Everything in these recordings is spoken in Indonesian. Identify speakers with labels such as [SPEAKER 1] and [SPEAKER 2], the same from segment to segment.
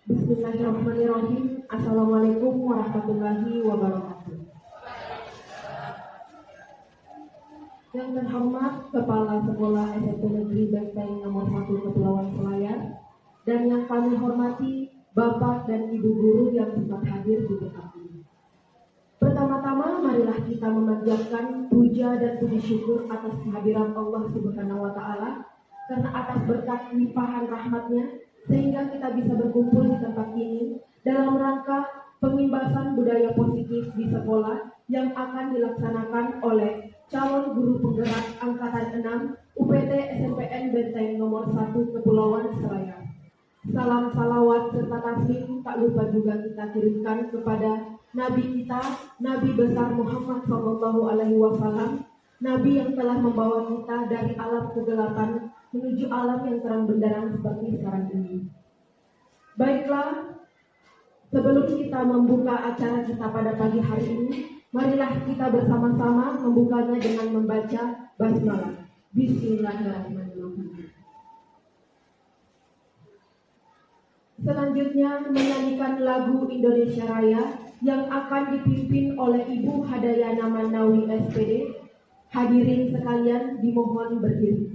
[SPEAKER 1] Bismillahirrahmanirrahim. Assalamualaikum warahmatullahi wabarakatuh. Yang terhormat Kepala Sekolah SMP Negeri Benteng Nomor 1 Kepulauan Selayar, dan yang kami hormati Bapak dan Ibu guru yang sempat hadir di tempat ini. Pertama-tama marilah kita memanjatkan puja dan puji syukur atas kehadiran Allah Subhanahu wa Ta'ala, karena atas berkat limpahan rahmatnya sehingga kita bisa berkumpul di tempat ini dalam rangka pengimbasan budaya positif di sekolah yang akan dilaksanakan oleh calon guru penggerak Angkatan 6 UPT SMPN Benteng Nomor 1 Kepulauan Selayar. Salam salawat serta taslim tak lupa juga kita kirimkan kepada Nabi kita, Nabi besar Muhammad SAW, Nabi yang telah membawa kita dari alam kegelapan menuju alam yang terang benderang seperti sekarang ini. Baiklah, sebelum kita membuka acara kita pada pagi hari ini, marilah kita bersama-sama membukanya dengan membaca basmalah. Bismillahirrahmanirrahim. Selanjutnya menyanyikan lagu Indonesia Raya yang akan dipimpin oleh Ibu Hadayana Manawi SPD. Hadirin sekalian dimohon berdiri.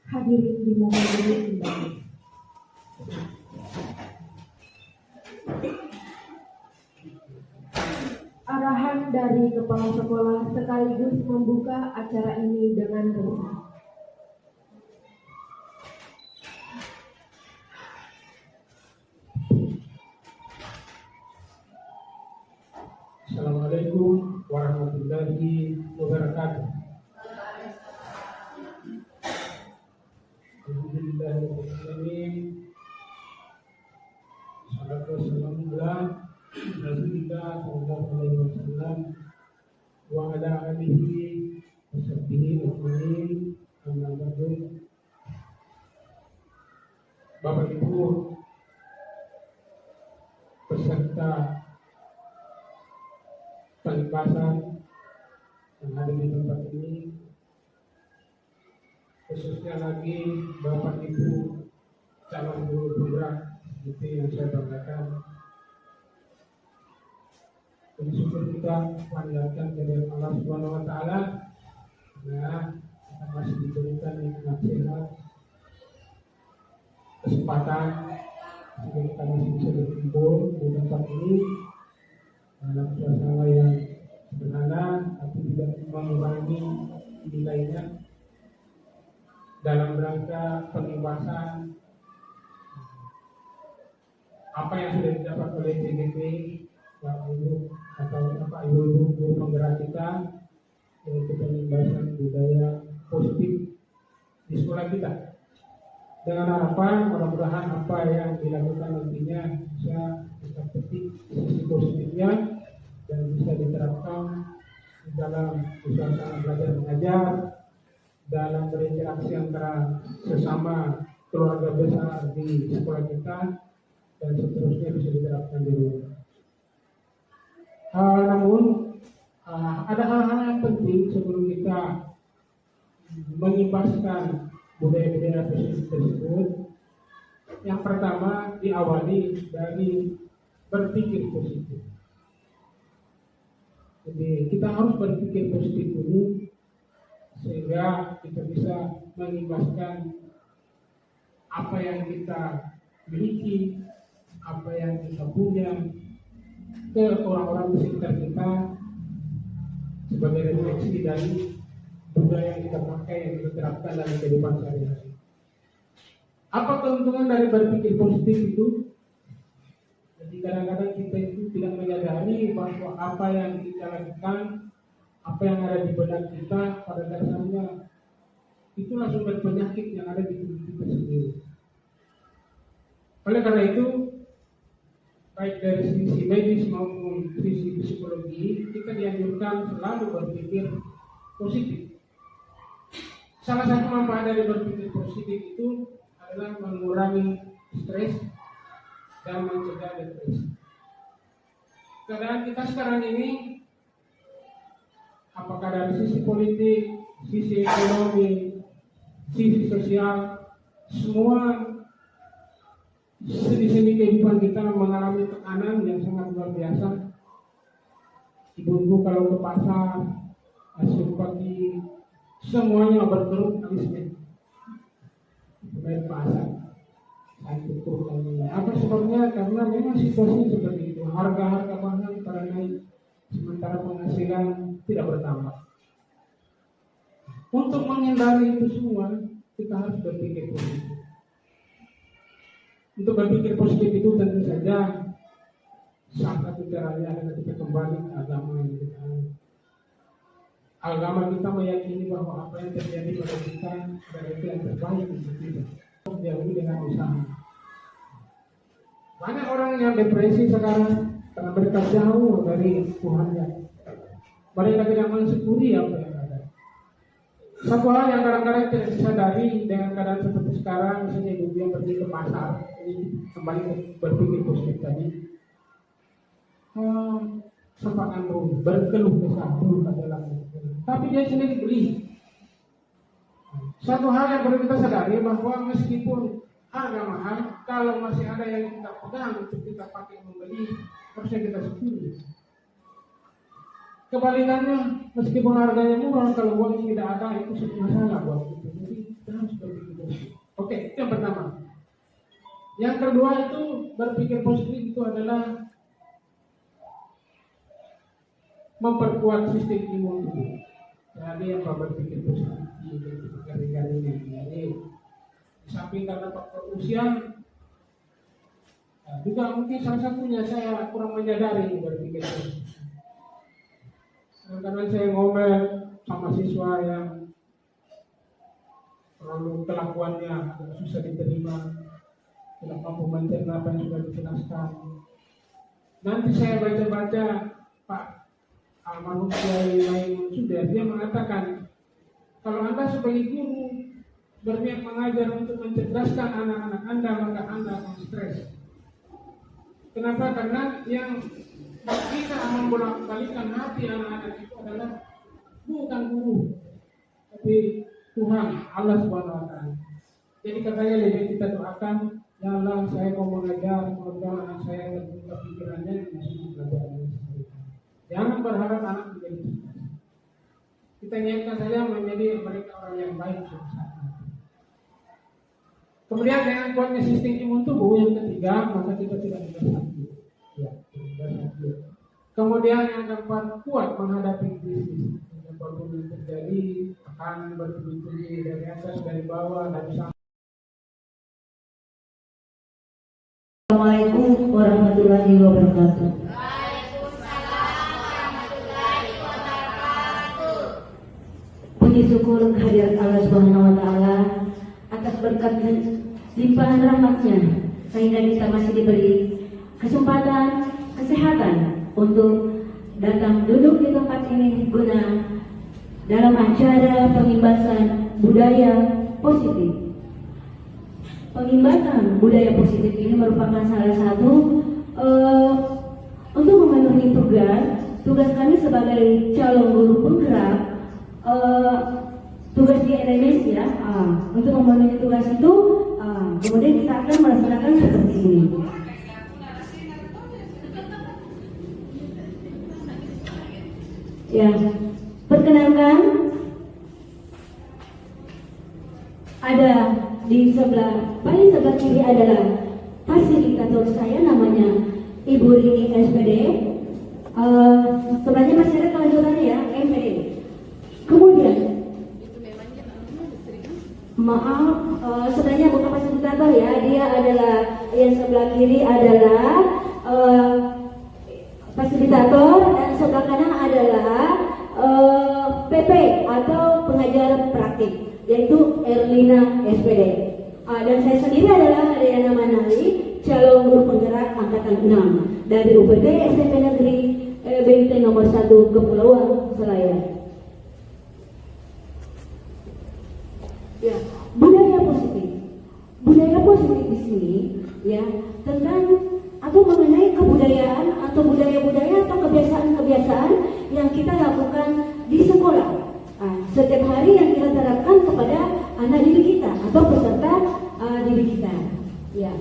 [SPEAKER 1] Hadirin dimohon duduk kembali. Arahan dari Kepala Sekolah sekaligus membuka acara ini dengan doa.
[SPEAKER 2] Assalamualaikum warahmatullahi wabarakatuh. Alhamdulillahirrahmanirrahim. Salatu wassalamu ala Rasulillah sallallahu alaihi wasallam wa ala alihi wa sahbihi ajmain. Amma ba'du. Bapak Ibu peserta pelimpasan yang ada di tempat ini, khususnya lagi Bapak Ibu calon guru penggerak seperti yang saya banggakan. Dan syukur kita panjatkan kepada Allah Subhanahu wa Ta'ala karena kita masih diberikan nikmat sehat, kesempatan sehingga kita masih bisa berkumpul di tempat ini dalam suasana yang sederhana tapi tidak mengurangi nilainya dalam rangka pengimbasan apa yang sudah didapat oleh PGP Bapak Ibu atau Bapak Ibu guru penggerak kita, yaitu pengimbasan budaya positif di sekolah kita. Dengan harapan mudah-mudahan apa yang dilakukan nantinya bisa kita petik sisi positifnya dan bisa diterapkan dalam suasana belajar mengajar, dalam berinteraksi antara sesama keluarga besar di sekolah kita, dan seterusnya bisa diterapkan di rumah. Namun ada hal-hal yang penting sebelum kita mengimbaskan budaya-budaya positif tersebut. Yang pertama diawali dari berpikir positif. Jadi kita harus berpikir positif dulu sehingga kita bisa mengimbaskan apa yang kita miliki, apa yang kita punya ke orang-orang di sekitar kita sebagai refleksi dari budaya yang kita pakai, yang kita terapkan dalam kehidupan sehari-hari. Apa keuntungan dari berpikir positif itu? Jadi kadang-kadang kita itu tidak menyadari bahwa apa yang kita lakukan, apa yang ada di benak kita pada dasarnya itulah sumber penyakit yang ada di tubuh kita sendiri. Oleh karena itu, baik dari sisi medis maupun sisi psikologi, kita dianjurkan selalu berpikir positif. Salah satu manfaat dari berpikir positif itu adalah mengurangi stres dan mencegah depresi. Keadaan kita sekarang ini, apakah dari sisi politik, sisi ekonomi, sisi sosial, semua sendi-sendi kehidupan kita mengalami tekanan yang sangat luar biasa. Ibu-ibu kalau ke pasar, hasil pagi, semuanya berkerut alisnya. Baik pasar, sakit perut. Apa sebabnya? Karena memang situasi seperti itu. Harga-harga bahan pada naik, sementara penghasilan tidak bertambah. Untuk menghindari itu semua, kita harus berpikir positif. Untuk berpikir positif itu tentu saja salah satu caranya adalah kita kembali ke agama yang kita anut. Agama kita meyakini bahwa apa yang terjadi pada kita adalah itu yang terbaik untuk kita. Jauhi dengan usaha. Banyak orang yang depresi sekarang karena mereka jauh dari Tuhannya. Mereka tidak mensyukuri apa yang ada. Satu hal yang kadang-kadang tidak disadari dengan keadaan seperti sekarang, misalnya ibu yang pergi ke pasar, ini kembali berpikir positif tadi. Sepakan dulu, berkeluh kesah dulu adalah, tapi dia sendiri beli. Satu hal yang perlu kita sadari bahwa meskipun harga mahal, kalau masih ada yang kita pegang untuk kita pakai membeli, harusnya kita syukuri. Kebalikannya, meskipun harganya murah, kalau uang tidak ada, itu suatu masalah buat kita. Jadi kita harus berpikir positif. Oke, itu yang pertama. Yang kedua itu berpikir positif itu adalah memperkuat sistem imun tubuh. Jadi apa berpikir positif kali-kali ini. Di samping karena faktor usia, juga mungkin salah satunya saya kurang menyadari berpikir positif. Karena saya ngomel sama siswa yang terlalu kelakuannya agak susah diterima, tidak mampu mencerna apa yang sudah dijelaskan. Nanti saya baca-baca Pak almarhum Kiai Maimun sudah, dia mengatakan kalau Anda sebagai guru berniat mengajar untuk mencerdaskan anak-anak Anda, maka Anda akan stres. Kenapa? Karena yang bisa membolak-balikan hati anak-anak itu adalah bukan guru, tapi Tuhan, Allah Subhanahu wa Ta'ala. Jadi katanya lebih kita doakan, ya Allah, saya mau mengajar, semoga anak saya terbuka pikirannya masih belajar. Jangan berharap anak menjadi cerdas. Kita niatkan saja menjadi mereka orang yang baik. Kemudian dengan kuatnya sistem imun tubuh yang ketiga, maka kita tidak mudah sakit. Ya, tidak sakit. Kemudian yang keempat, kuat menghadapi krisis. Apapun yang terjadi, akan bertubi-tubi dari atas, dari bawah, dari samping.
[SPEAKER 3] Assalamualaikum warahmatullahi wabarakatuh. Puji syukur kehadirat Allah Subhanahu wa Ta'ala atas berkat limpahan rahmatnya sehingga kita masih diberi kesempatan, kesehatan untuk datang duduk di tempat ini guna dalam acara pengimbasan budaya positif. Pengimbasan budaya positif ini merupakan salah satu untuk memenuhi tugas kami sebagai calon guru penggerak, tugas di LMS ya. Untuk memenuhi tugas itu, kemudian kita akan melaksanakan seperti ini. Ya, perkenalkan, ada di paling sebelah kiri adalah fasilitator saya, namanya Ibu Rini SPD. Sebenarnya masih ada kelanjutannya ya, MPD. Kemudian, maaf, sebenarnya bukan fasilitator ya, dia adalah yang sebelah kiri adalah fasilitator, dan sebelah kanan adalah PP atau pengajar praktik, yaitu Erlina SPD. Dan saya sendiri adalah Adriana Manali, calon guru penggerak angkatan 6 dari UPT SMP Negeri BIT nomor 1 Kepulauan Selayar. Ya, budaya positif. Budaya positif di sini ya tentang atau mengenai kebudayaan atau budaya-budaya atau kebiasaan-kebiasaan yang kita lakukan di sekolah. Setiap hari yang kita terapkan kepada anak didik kita atau peserta didik kita. Ya.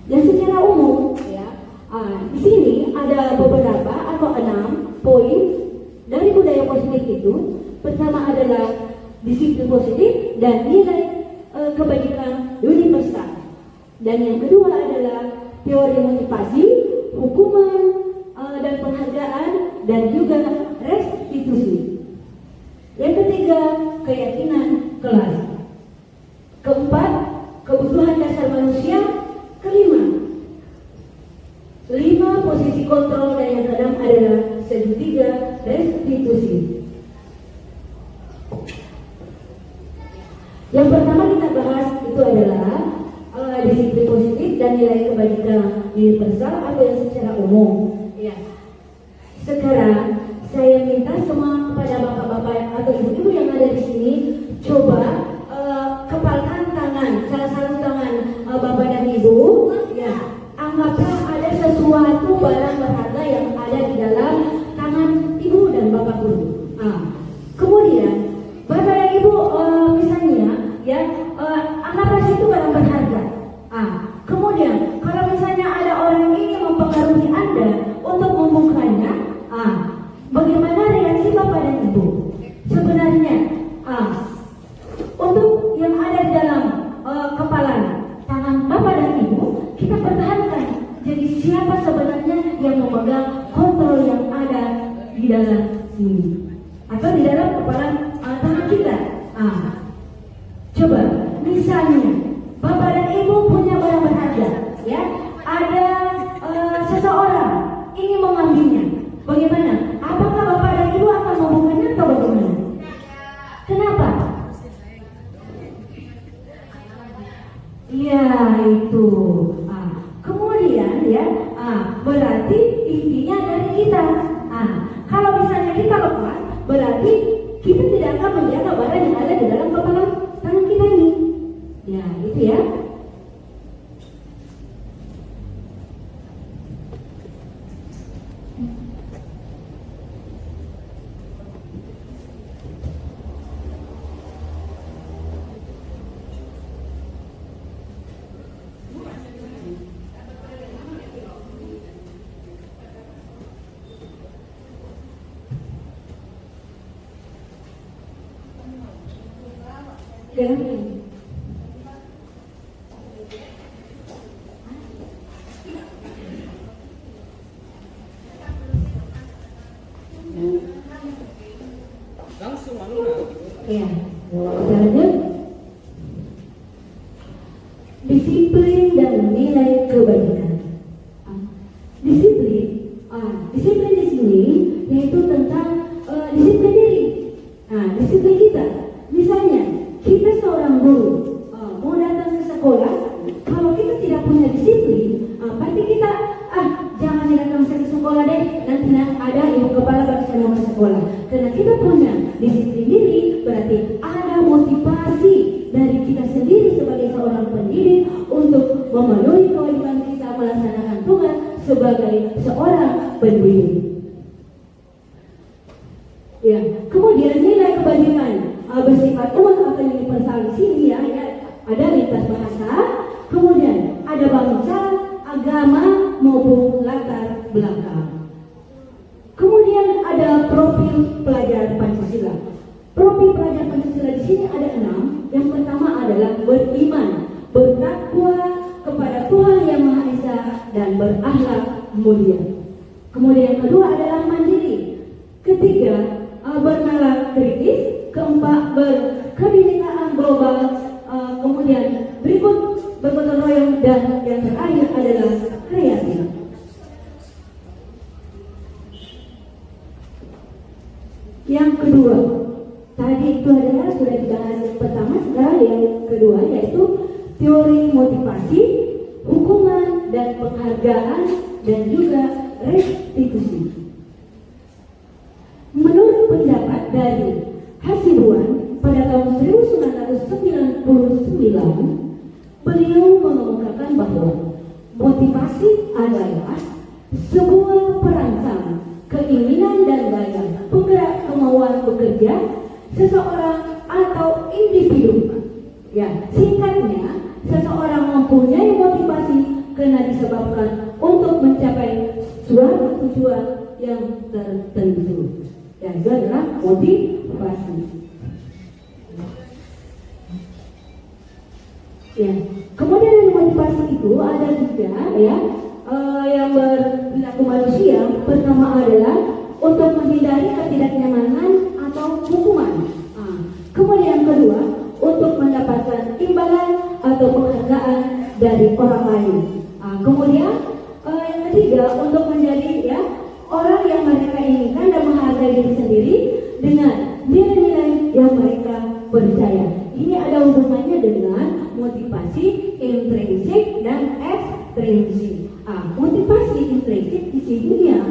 [SPEAKER 3] Dan secara umum ya, di sini ada beberapa atau 6 poin dari budaya positif itu. Pertama adalah disiplin positif dan nilai kebajikan universal. Dan yang kedua adalah teori motivasi, hukuman dan penghargaan, dan juga restitusi. Yang ketiga, keyakinan kelas. Keempat, kebutuhan dasar manusia. Kelima, posisi kontrol, dan yang keenam adalah segitiga restitusi. Yang pertama kita bahas itu adalah disiplin positif dan nilai kebajikan universal atau yang secara umum. Ya. Sekarang saya minta semua kepada bapak-bapak atau ibu-ibu yang ada di sini coba kepalkan tangan, salah satu tangan bapak dan ibu. Ya, anggaplah ada sesuatu barang berharga yang ada di dalam tangan ibu dan bapak guru. Kemudian bapak dan ibu misalnya ya anggaplah itu barang berharga. Kemudian kalau misalnya ada orang ini mempengaruhi Anda untuk membukanya, bagaimana reaksi bapak dan ibu? Sebenarnya untuk yang ada di dalam kepala tangan bapak dan ibu, kita pertahankan. Jadi siapa sebenarnya yang memegang kontrol yang ada di dalam sini atau di dalam kepala tangan kita? Coba misalnya bapak dan ibu punya barang berharga, ya, ada seseorang ingin mengambilnya. Bagaimana? Apakah bapak dan ibu akan membukanya atau bagaimana? Kenapa? Ya itu. Kemudian ya, berarti intinya dari kita. Kalau misalnya kita lepas, berarti kita tidak akan menjaga barang yang ada di dalam kepala tangan kita ini. Ya, itu ya. Ya.
[SPEAKER 2] Langsung
[SPEAKER 3] Ya, caranya disiplin dan nilai kebajikan. Disiplin di sini yaitu tentang disiplin diri. Disiplin kita. Misalnya kita seorang guru mau datang ke sekolah, kalau kita tidak punya disiplin, pasti kita jangan datang ke sekolah deh, nanti ada ibu kepala memenuhi kewajiban kita melaksanakan tugas sebagai seorang pendidik. Ya, kemudian nilai kebajikan bersifat umum atau universal di sini ya, ada lintas bahasa, kemudian ada bangsa, agama maupun latar belakang. Kemudian ada profil pelajar Pancasila. Profil pelajar Pancasila di sini ada 6. Yang pertama adalah beriman, bertakwa kepada Tuhan Yang Maha Esa dan berakhlak mulia. Kemudian yang kedua adalah mandiri. Ketiga, bernalar kritis. Keempat, berkebinekaan global. Kemudian berikut bergotong royong, dan yang terakhir adalah kreatif. Yang kedua, tadi itu adalah sudah dibahas yang pertama, sekarang yang kedua yaitu teori motivasi, hukuman dan penghargaan, dan juga restitusi. Menurut pendapat dari Hasibuan pada tahun 1999, beliau mengemukakan bahwa motivasi adalah sebuah perangsang keinginan dan daya penggerak kemauan bekerja seseorang atau individu. Ya, singkatnya, seseorang mempunyai motivasi karena disebabkan untuk mencapai suatu tujuan yang tertentu. Dan itu adalah motivasi. Ya, kemudian dari motivasi itu ada juga ya yang berlaku manusia. Pertama adalah untuk menghindari ketidaknyamanan atau hukuman. Kemudian yang kedua, untuk mendapatkan imbalan atau penghargaan dari orang lain. Kemudian yang ketiga, untuk menjadi ya orang yang mereka inginkan dan menghargai diri sendiri dengan nilai-nilai yang mereka percaya. Ini ada hubungannya dengan motivasi intrinsik dan ekstrinsik. Motivasi intrinsik di sini ya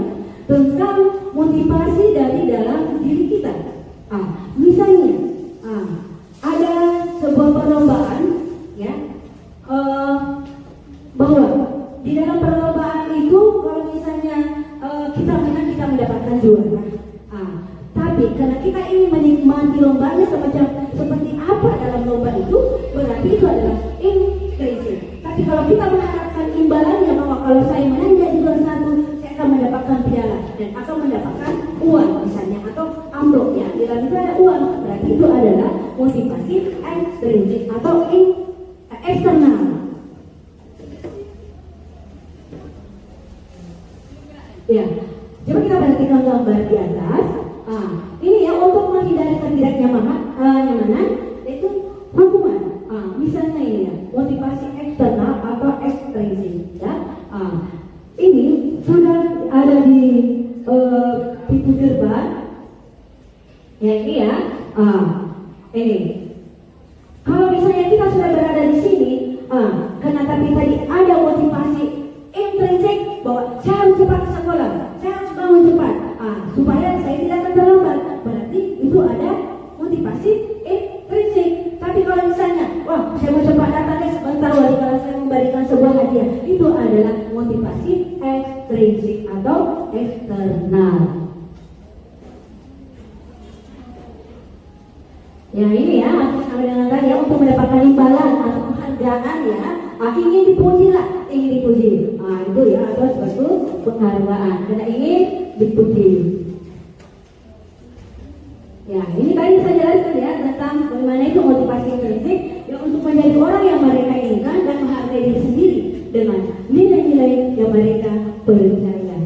[SPEAKER 3] tentang motivasi dari dalam diri kita. Misalnya ada sebuah perlombaan ya, bahwa di dalam perlombaan itu kalau misalnya kita menang, kita mendapatkan juara. Tapi karena kita ingin menikmati lombanya semacam seperti apa dalam lomba itu, berarti itu adalah intrinsik. Tapi kalau kita mengharapkan imbalannya bahwa kalau saya menang jadi juara satu, saya akan mendapatkan piala dan akan mendapatkan uang misalnya atau amplop ya, di dalam itu ada uang, berarti itu adalah motivasi ekstrinsik atau eksternal. Ya, coba kita perhatikan gambar di atas. Ini ya untuk menghindari ketidaknyamanan, yaitu hukuman. Misalnya ini ya, motivasi eksternal atau ekstrinsik. Ya, ini sudah ada di pintu gerbang. Ya ini ya, ini. Kalau misalnya kita sudah berada di sini, karena tadi ada motivasi intrinsik bahwa saya harus cepat ke sekolah, saya harus bangun cepat, supaya saya tidak akan terlambat. Berarti itu ada motivasi intrinsik. Tapi kalau misalnya, wah saya mau cepat datang sebentar wali kalau saya memberikan sebuah hadiah, itu adalah motivasi ekstrinsik atau eksternal. Ya ini ya, sama dengan tadi ya, untuk mendapatkan imbalan atau penghargaan ya, ingin dipuji lah, ingin dipuji. Itu ya, atau suatu penghargaan karena ingin dipuji. Ya, ini tadi saya jelaskan ya tentang bagaimana itu motivasi intrinsik yang untuk menjadi orang yang mereka inginkan dan menghargai diri sendiri dengan nilai-nilai yang mereka percaya.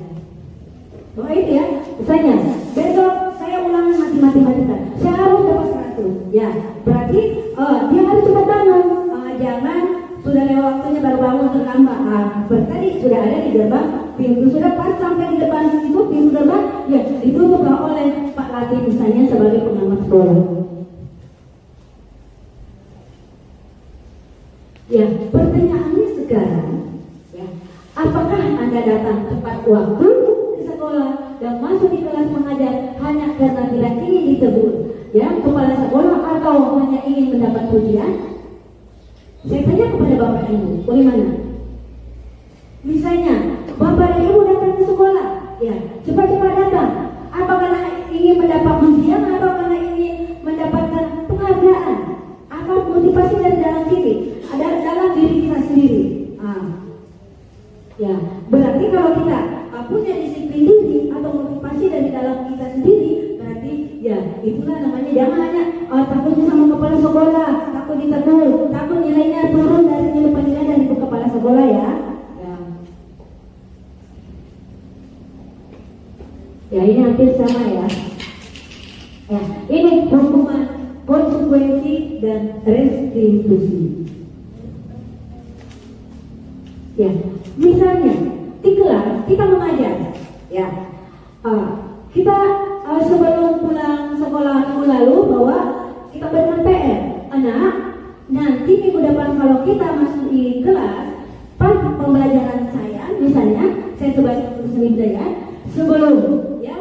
[SPEAKER 3] Oh itu ya, misalnya besok saya ulangan matematika, saya harus dapat 100. Ya, berarti dia harus cepat bangun, jangan sudah lewat waktunya baru bangun terlambat. Berarti sudah ada di gerbang pintu, sudah pas sampai di depan itu pintu gerbang, ya ditutup oleh Pak Latif misalnya sebagai pengamat sekolah. Ya, pertanyaannya sekarang, ya, apakah Anda datang tepat waktu ke sekolah dan masuk di kelas mengajar hanya karena tidak ingin ditegur, ya, kepala sekolah atau hanya ingin mendapat pujian? Saya tanya kepada Bapak Ibu, bagaimana? Misalnya, Bapak dan Ibu datang ke sekolah, ya, cepat-cepat datang. Apa karena ingin mendapat ujian atau karena ingin mendapatkan penghargaan? Apa motivasi dari dalam diri? Ada dalam diri kita sendiri. Ya, berarti kalau kita punya disiplin diri atau motivasi dari dalam kita sendiri, berarti ya itulah namanya jangan hanya takutnya sama kepala sekolah, takut ditegur, takut nilainya turun dari nilai dari kepala sekolah ya. Ya ini hampir sama ya. Ya, ini hukuman, konsekuensi dan restitusi. Ya, misalnya di kelas kita mengajar, ya, kita sebelum pulang sekolah minggu lalu bahwa kita berikan PR, anak, nanti minggu depan kalau kita masuk di kelas, pas pembelajaran saya, misalnya saya sebagai guru seni budaya, sebelum ya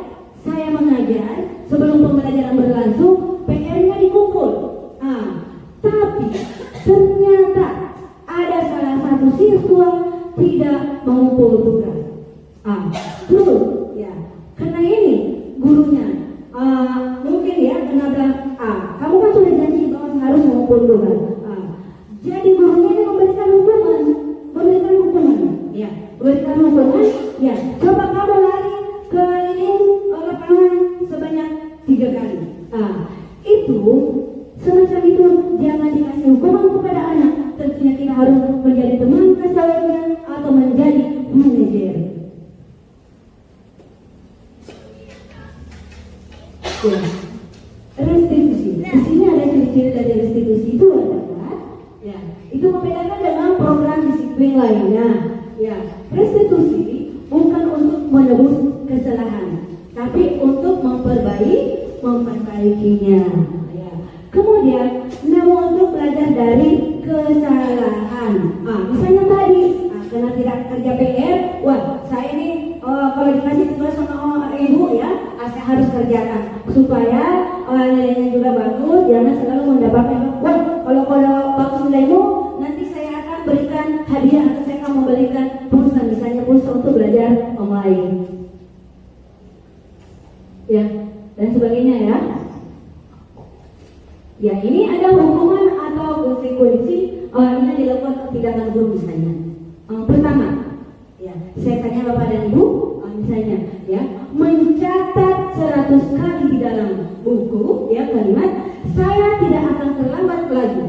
[SPEAKER 3] saya mengajar, sebelum pembelajaran berlangsung, PR-nya dikumpul. Tapi ternyata ada salah satu siswa tidak mengumpul tugas. Terus ya, karena ini gurunya mungkin ya karena bilang, kamu kan sudah janji bahwa harus mengumpul tugas. Jadi gurunya ini memberikan hukuman, ya, memberikan hukuman. Ya, coba kamu lari keliling lapangan sebanyak 3 kali. Itu semacam itu jangan dikasih hukuman kepada anak. Tentunya kita harus menjadi teman kasarnya atau menjadi manajer. Ya. Restitusi. Di sini ada ciri-ciri dari restitusi itu adalah, ya, itu membedakan dengan program disiplin lainnya. Ya, restitusi bukan untuk menebus kesalahan, tapi untuk memperbaikinya. Ya. Kemudian, namun untuk belajar dari kesalahan. Misalnya tadi, karena tidak kerja PR, saya ini kalau dikasih tugas sama ibu ya, saya harus kerjakan supaya nilainya juga bagus, jangan selalu mendapatkan. Kalau bagus nilaimu, nanti saya akan berikan hadiah atau saya akan memberikan pulsa, misalnya pulsa untuk belajar online. Ya, dan sebagainya ya. Ya, ini ada hukuman atau konsekuensi ini dilakukan tindakan guru misalnya. Pertama, ya, saya tanya Bapak dan Ibu, misalnya, ya, mencatat 100 kali di dalam buku, ya, kalimat, saya tidak akan terlambat lagi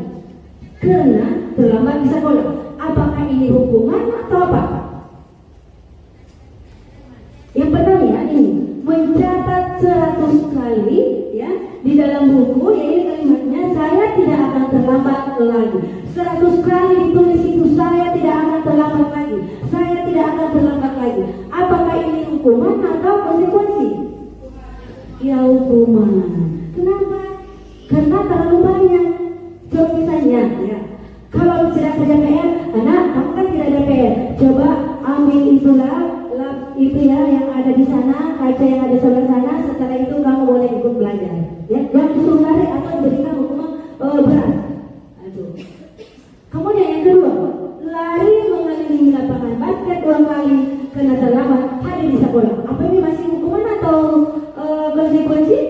[SPEAKER 3] karena terlambat di sekolah. Apakah ini hukuman atau apa? Yang pertama ya, ini mencatat 100 kali, ya, di dalam buku, ya, ini kalimatnya, saya tidak akan terlambat lagi. 100 kali ditulis itu, saya tidak akan terlambat lagi. Saya tidak akan terlambat lagi. Apakah ini hukuman atau konsekuensi? Ya, hukuman. Kenapa? Karena terlalu banyak. Coba misalnya, ya, kalau tidak saja PR, anak, kamu kan tidak ada PR. Coba ambil itulah, itu ya yang ada di sana, kaca yang ada sebelah sana. Setelah itu kamu boleh ikut belajar. Ya, jangan disuruh lari atau diberikan hukuman berat. Kemudian yang kedua, lari mengelilingi lapangan basket 2 kali karena terlambat hadir di sekolah. Apa ini masih hukuman atau konsekuensi?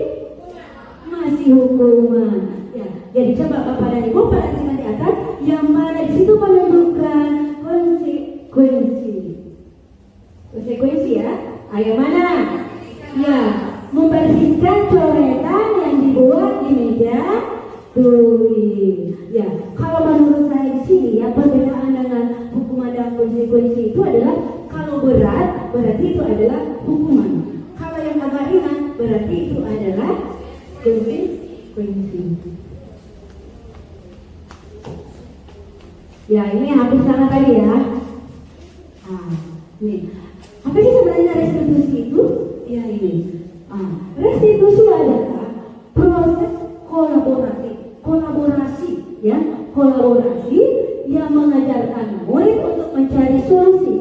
[SPEAKER 3] Masih hukuman. Ya, jadi coba Bapak dan Ibu perhatikan di atas, yang mana di situ menunjukkan konsekuensi. Konsekuensi ya. Ayo mana? Ya, membersihkan coretan yang dibuat di meja tulis. Ya, kalau menurut saya di sini ya, perbedaan dengan hukuman dan konsekuensi itu adalah kalau berat berarti itu adalah hukuman. Kalau yang agak ringan berarti itu adalah konsekuensi. Ya, ini hampir sama tadi ya. Nih. Apa sih sebenarnya restitusi itu? Ya ini. Restitusi adalah proses kolaborasi, ya, kolaborasi yang mengajarkan murid untuk mencari solusi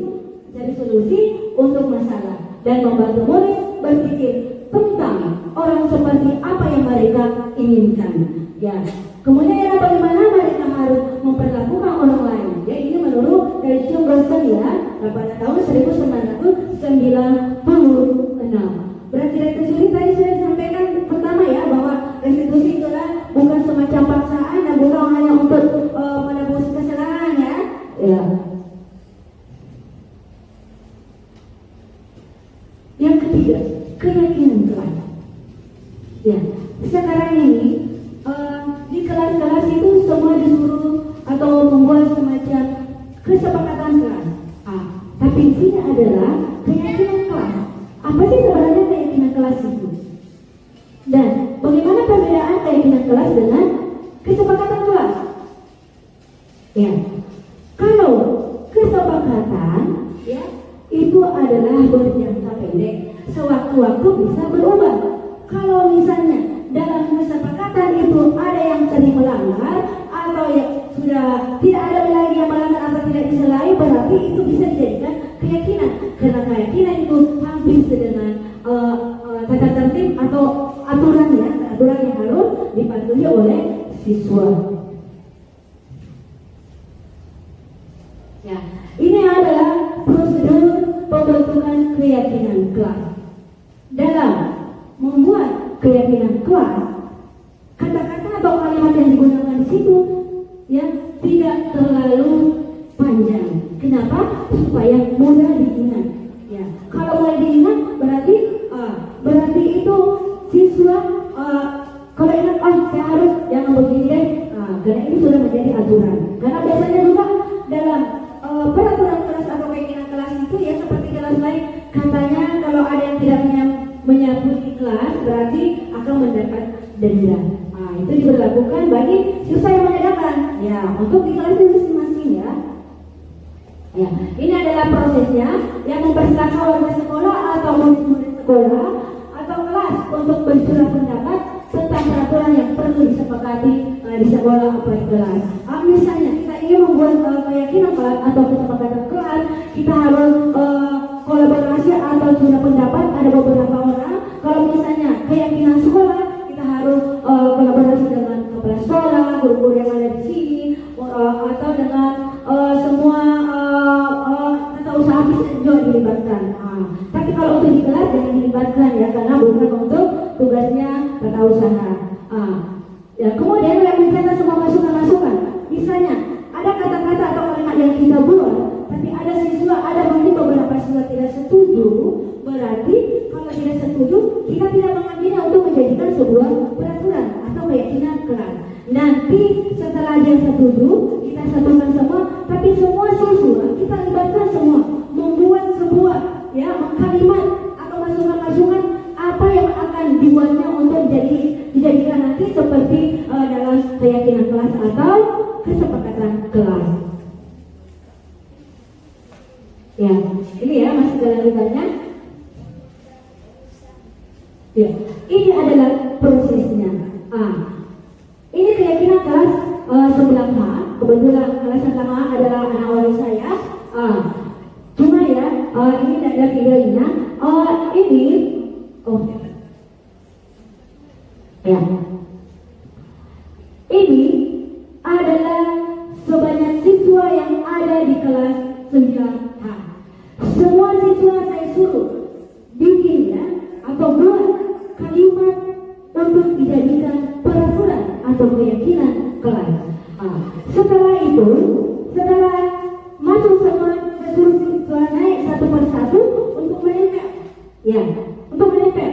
[SPEAKER 3] untuk masalah dan membantu murid berpikir tentang orang seperti apa yang mereka inginkan. Ya, kemudian bagaimana mereka harus memperlakukan orang lain. Ya, ini menurut dari Boston ya pada tahun 1996. Berarti restitusi tadi sudah disampaikan pertama ya bahwa restitusi itulah bukan semacam paksaan dan bukan hanya untuk menebus kesalahan ya. Ya. Yang ketiga, keyakinan kelas. Ya, sekarang ini di kelas-kelas itu semua disuruh atau membuat semacam kesepakatan kelas. Tapi di sini adalah keyakinan kelas. Apa sih sebenarnya keyakinan kelas itu? Dan bagaimana perbedaan keyakinan kelas dengan kesepakatan kelas? Ya, kalau kesepakatan ya itu adalah berjangka pendek, sewaktu-waktu bisa berubah. Kalau misalnya dalam kesepakatan itu ada yang sering melanggar atau yang sudah tidak ada lagi yang melanggar atau tidak diselai, berarti itu bisa dijadikan keyakinan. Karena keyakinan itu hampir dengan tata tertib atau aturan ya, aturan yang harus dipatuhi oleh siswa. Ya, ini adalah prosedur pembentukan keyakinan kelas. Dalam membuat keyakinan kelas, kata-kata atau kalimat yang digunakan di situ ya tidak terlalu panjang. Kenapa? Supaya mudah diingat. Ya, kalau mulai diingat berarti itu siswa kalau ingat saya harus jangan begini deh. Karena ini sudah menjadi aturan. Karena biasanya juga dalam peraturan kelas atau keyakinan kelas itu ya seperti kelas lain katanya kalau ada yang tidak menyapu di kelas berarti akan mendapat denda. Itu diberlakukan bagi siswa yang menegakkan ya untuk di kelas itu masing-masing ya. Ya, ini adalah prosesnya yang mempersilahkan warga sekolah atau murid-murid sekolah atau kelas untuk bersurat pendapat tentang peraturan yang perlu disepakati di sekolah atau di kelas. Misalnya kita ingin membuat keyakinan kelas atau kesepakatan kelas, kita harus kolaborasi atau surat pendapat ada beberapa orang. Kalau misalnya keyakinan sekolah, kita harus kolaborasi dengan kepala sekolah, guru-guru yang ada di sini, atau dengan semua tata usaha bisa juga dilibatkan. Tapi kalau untuk di kelas jangan dilibatkan ya, karena bukan untuk tugasnya tata usaha. Ya, kemudian yang mencatat semua masukan-masukan. Misalnya ada kata-kata atau kalimat yang kita buat, tapi ada siswa, ada mungkin beberapa siswa tidak setuju. Berarti kalau tidak setuju, kita tidak mengambilnya untuk menjadikan sebuah peraturan atau keyakinan kelas. Nanti setelah dia setuju, kita satukan semua, tapi semua siswa kita libatkan semua, membuat sebuah ya kalimat atau masukan-masukan apa yang akan dibuatnya untuk dijadikan nanti seperti dalam keyakinan kelas atau kesepakatan kelas. Ya, ini ya masih kelanjutannya. Ya, ini adalah prosesnya. Ini keyakinan kelas sebelah H. Kebetulan kelas sebelah H adalah anak waris saya. Cuma ya, ini tidak ada videonya. Ini adalah sebanyak siswa yang ada di kelas 9H. Semua siswa saya suruh bikin ya atau buat kalimat untuk dijadikan peraturan atau keyakinan kelas. Setelah itu, setelah masuk semua seluruh siswa naik satu persatu untuk menempel. Ya, untuk menempel.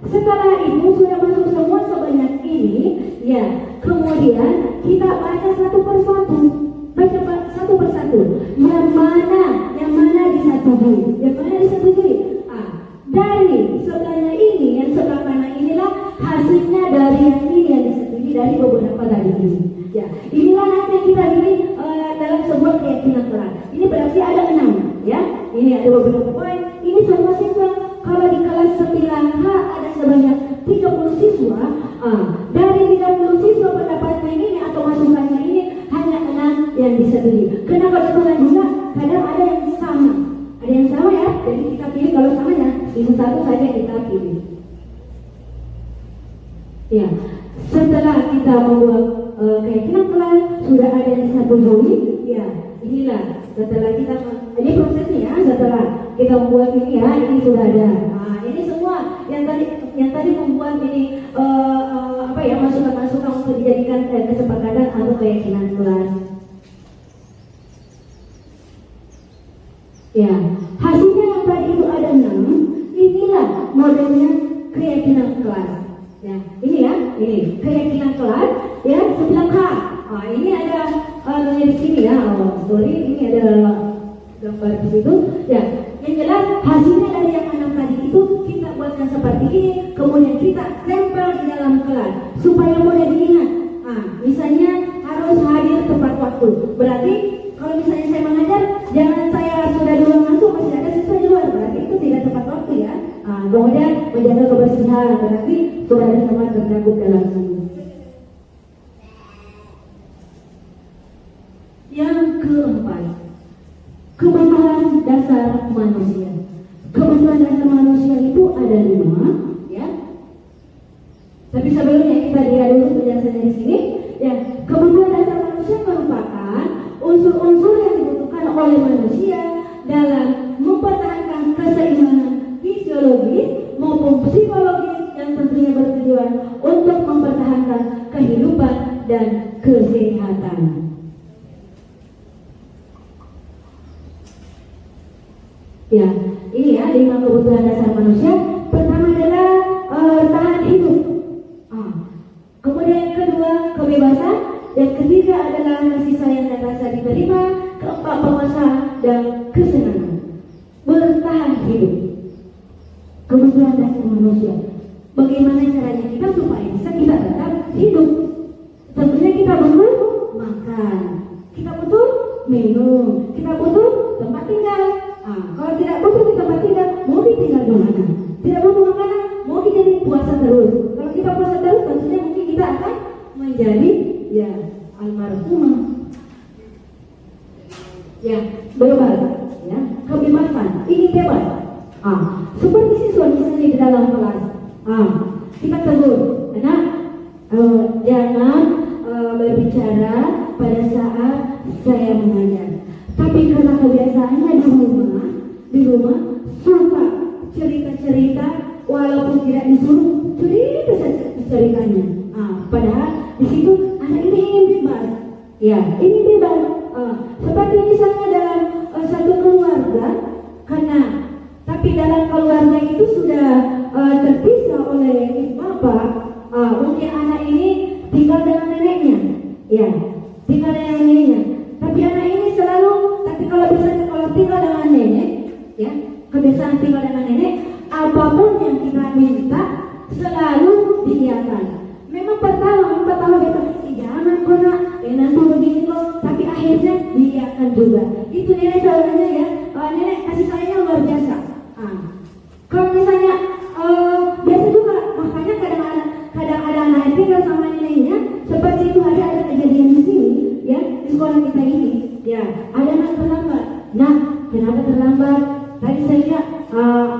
[SPEAKER 3] Setelah itu sudah masuk semua sebanyak ini, ya. Kemudian kita baca satu persatu. Baca satu persatu. Yang mana disetujui. Dari sebelahnya ini, yang sebelah kanan inilah hasilnya dari yang ini yang disetujui dari beberapa tadi ini. Ya, inilah nanti yang kita pilih dalam sebuah keyakinan kelas. Ini berarti ada 6, ya. Ini ada beberapa poin. Ini semua siswa. Kalau di kelas 9H ada sebanyak 30 siswa. Dari 30 siswa pendapatnya ini atau masukannya ini hanya 6 yang disetujui. Kenapa kebetulan juga? Kadang ada yang sama. Ada yang sama ya. Jadi kita pilih kalau samanya itu satu saja kita pilih. Ya, setelah kita membuat keyakinan kelas sudah ada yang disetujui, ya inilah setelah kita ini prosesnya ya, setelah kita membuat ini ya, ini sudah ada. Nah, ini semua yang tadi membuat ini masukan-masukan untuk dijadikan kesepakatan atau keyakinan kelas. Ya, hasilnya yang tadi itu ada 6. Inilah modelnya keyakinan kelas. Ya, ini keyakinan kelas ya sebelah K. Nah, ini ada di sini ya. Ini ada gambar di situ. Ya, yang jelas hasilnya dari yang 6 tadi itu kita buatkan seperti ini, kemudian kita tempel di dalam kelas supaya mudah diingat. Nah, misalnya harus hadir tepat waktu. Berarti kalau misalnya saya mengajar, jangan saya sudah dulu masuk masih ada siswa di luar, berarti itu tidak tepat waktu ya. Nah, kemudian menjaga kebersihan, berarti sudah ada sama tercakup dalam sini. Yang keempat, kebutuhan dasar manusia. Kebutuhan dasar manusia itu ada 5, ya. Tapi sebelumnya kita lihat dulu penjelasannya di sini. Ya, kebutuhan dasar manusia merupakan unsur-unsur yang dibutuhkan oleh manusia dalam mempertahankan keseimbangan fisiologis maupun psikologis yang tentunya bertujuan untuk mempertahankan kehidupan dan kesehatan. Ya, ini ya 5 kebutuhan dasar manusia. Pertama adalah tahan hidup. Kemudian yang kedua kebebasan. Yang ketiga adalah kasih sayang dan rasa diterima. Keempat penguasaan dan kesenangan. Bertahan hidup. Kebutuhan dasar manusia. Bagaimana caranya kita supaya bisa kita tetap hidup? Tentunya kita butuh makan, kita butuh minum, kita butuh tempat tinggal. Kalau tidak butuh di tempat tinggal, mau ditinggal di mana? Tidak butuh makanan, mau jadi puasa terus. Kalau kita puasa terus, tentunya mungkin kita akan menjadi ya almarhumah. Ya, bebas, ya, kebebasan. Ini bebas. Seperti siswa misalnya di dalam kelas. Kita tegur, anak, jangan berbicara pada saat saya mengajar. Tapi karena kebiasaannya di rumah suka cerita-cerita walaupun tidak disuruh cerita ceritanya. Padahal di situ anak ini ingin bebas. Ya, ini bebas. Seperti misalnya dalam satu keluarga, tapi dalam keluarga itu sudah terpisah oleh bapak. Mungkin anak ini tinggal dengan neneknya. Ya, tinggal dengan neneknya. Tapi anak ini kalau tinggal dengan nenek, ya, kebiasaan tinggal dengan nenek, apapun yang kita minta selalu diiyakan. Memang pertama betul, jangan kok nak, nanti begini kok. Tapi akhirnya diiyakan juga. Itu nenek selalunya ya, nenek kasih sayangnya luar biasa. Kalau misalnya biasa juga, makanya kadang ada anak yang tinggal sama neneknya. Seperti itu ada kejadian di sini, ya, di sekolah kita ini. Ya, ada anak terlambat. Nah, kenapa terlambat? Tadi saya lihat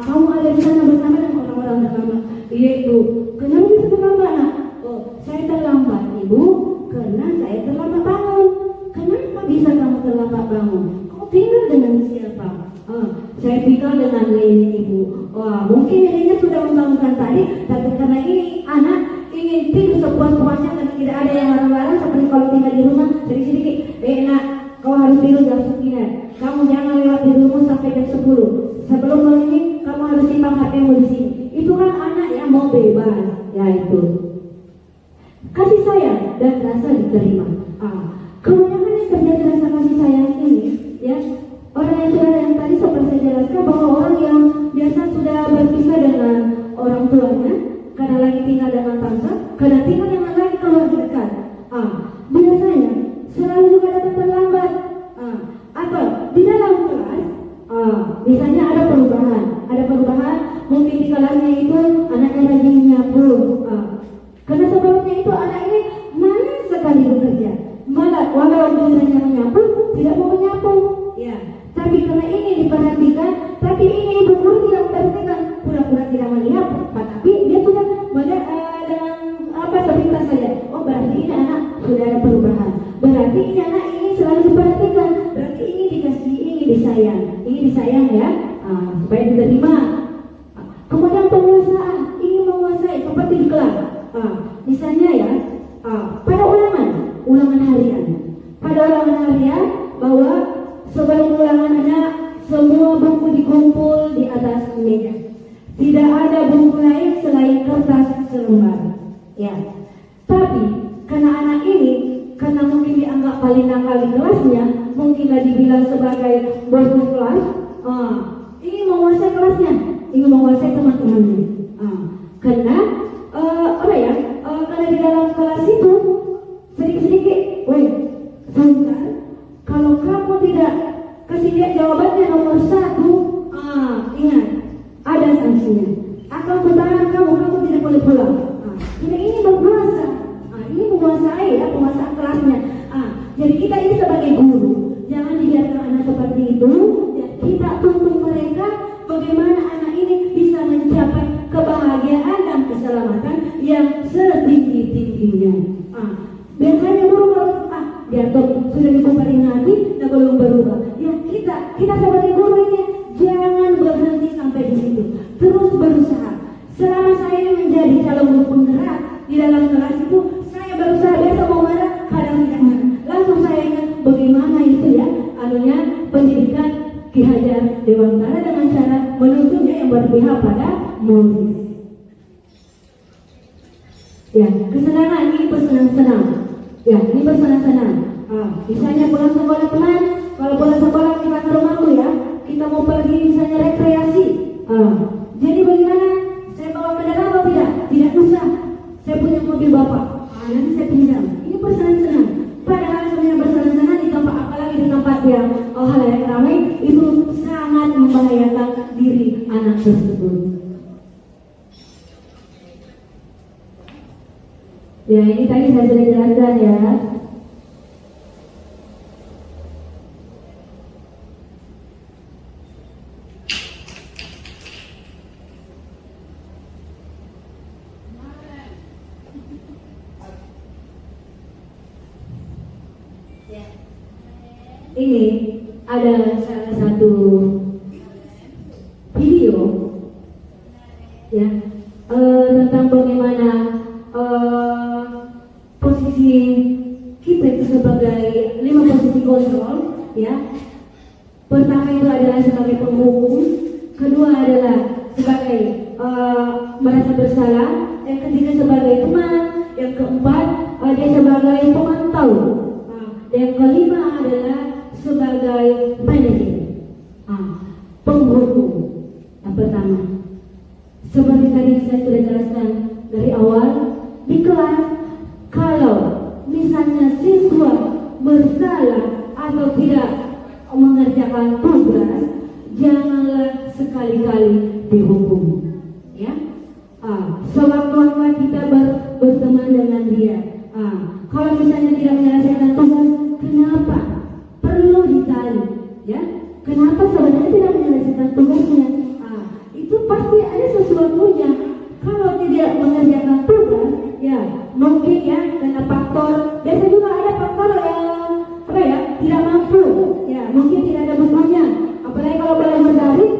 [SPEAKER 3] kamu ada di sana bersama dengan orang-orang terlambat. Iya ibu. Kenapa bisa terlambat nak? Oh, saya terlambat ibu karena saya terlambat bangun. Kenapa bisa kamu terlambat bangun? Kau tinggal dengan siapa? Saya tinggal dengan nenek ibu. Mungkin neneknya sudah membangunkan tadi, tapi karena ini anak ingin tidur sepuas-puasnya karena tidak ada yang larang-larang seperti kalau tinggal di rumah sedikit-sedikit. Nak, kau harus tidur jam 9. Kamu jangan lewat di rumah sampai jam 10. Sebelum ini kamu harus simpan HP-mu di sini. Itu kan anak yang mau bebas, ya itu. Kasih sayang dan rasa diterima. Kebanyakan yang terjadi rasa kasih sayang ini, ya, orang yang tadi seperti saya jelaskan bahwa orang yang biasa sudah berpisah dengan orang tuanya karena lagi tinggal dengan tante, karena tinggal dengan lagi keluarga dekat. Biasanya selalu juga datang terlambat. Atau di dalam kelas, misalnya ada perubahan, mungkin di kelasnya itu anaknya rajin menyapu. Karena sebelumnya itu anak ini malas sekali bekerja, malah walau misalnya menyapu tidak mau menyapu. Ya, tapi karena ini diperhatikan, tapi ini ibu guru tidak memperhatikan, pura-pura tidak melihat, tapi dia sudah dengan sepintas saja. Oh, berarti ini anak sudah ada perubahan. Berarti ini anak ini selalu diperhatikan. Berarti ini dikasih ingin disayang ya, supaya diterima. Kemudian penguasaan, ingin menguasai seperti di kelas. Misalnya ya, pada ulangan harian. Pada ulangan harian bahwa sebelum ulangan ada semua buku dikumpul di atas meja. Tidak ada buku lain selain kertas selembar. Ya. Tapi karena anak ini, karena mungkin dianggap paling nakal di kelasnya, mungkinlah dibilang sebagai bos kelas, ingin menguasai kelasnya, ingin menguasai teman-temannya. Karena karena di dalam kelas itu sedikit-sedikit, sebentar, kalau kamu tidak kasih lihat jawabannya nomor 1, ingat, ada sanksinya. Akan kutahan kamu tidak boleh pulang. Ini berkuasa, ini menguasai ya, penguasaan kelasnya. Jadi kita ini sebagai guru, jangan dibiarkan anak seperti itu. Ya, kita tuntut mereka bagaimana anak ini bisa mencapai kebahagiaan dan keselamatan yang setinggi-tingginya. Biasanya guru kalau dia sudah diperingati dan belum berubah. Ya kita sebagai guru ini jangan berhenti sampai di situ. Terus berusaha. Selama saya ini menjadi calon guru penggerak di dalam kelas itu, saya berusaha biasa mau marah, kadang tidak marah. Langsung saya ingat bagaimana itu ya, pendidikan Ki Hajar Dewantara dengan cara menuntunnya yang berpihak pada murid. Ya, kesenangan ini bersenang-senang. Ya, ini bersenang-senang. Misalnya pulang sekolah teman, kalau pulang sekolah kita ke rumahku ya, kita mau pergi misalnya rekreasi. Jadi bagaimana? Saya bawa kendaraan atau tidak? Tidak usah. Saya punya mobil bapak. Nanti saya pinjam. Ini bersenang-senang. Padahal sebenarnya bersenang-senang di tempat, apalagi di tempat yang halayak ramai, itu sangat membahayakan diri anak tersebut. Ya, ini tadi saya sudah jelaskan ya. Ini ada salah satu video ya tentang bagaimana posisi kita itu sebagai 5 posisi kontrol ya. Pertama itu adalah sebagai penghukum, kedua adalah sebagai merasa bersalah, yang ketiga sebagai teman, yang keempat dia sebagai pemantau, dan yang kelima adalah sebagai manajer, penghukum. Yang pertama, seperti tadi saya sudah jelaskan dari awal di kelas, kalau misalnya siswa bersalah atau tidak mengerjakan tugas, janganlah sekali-kali dihukum. Ya, sewaktu-waktu kita berteman dengan dia. Kalau misalnya tidak menyelesaikan tugas, kenapa? Perlu ditanya, ya. Kenapa sebenarnya tidak menyelesaikan tugasnya? Itu pasti ada sesuatunya. Kalau tidak mengerjakan tugas, ya mungkin ya karena faktor. Biasa juga ada faktor yang tidak mampu. Ya mungkin tidak ada bukunya. Apalagi kalau belajar daring,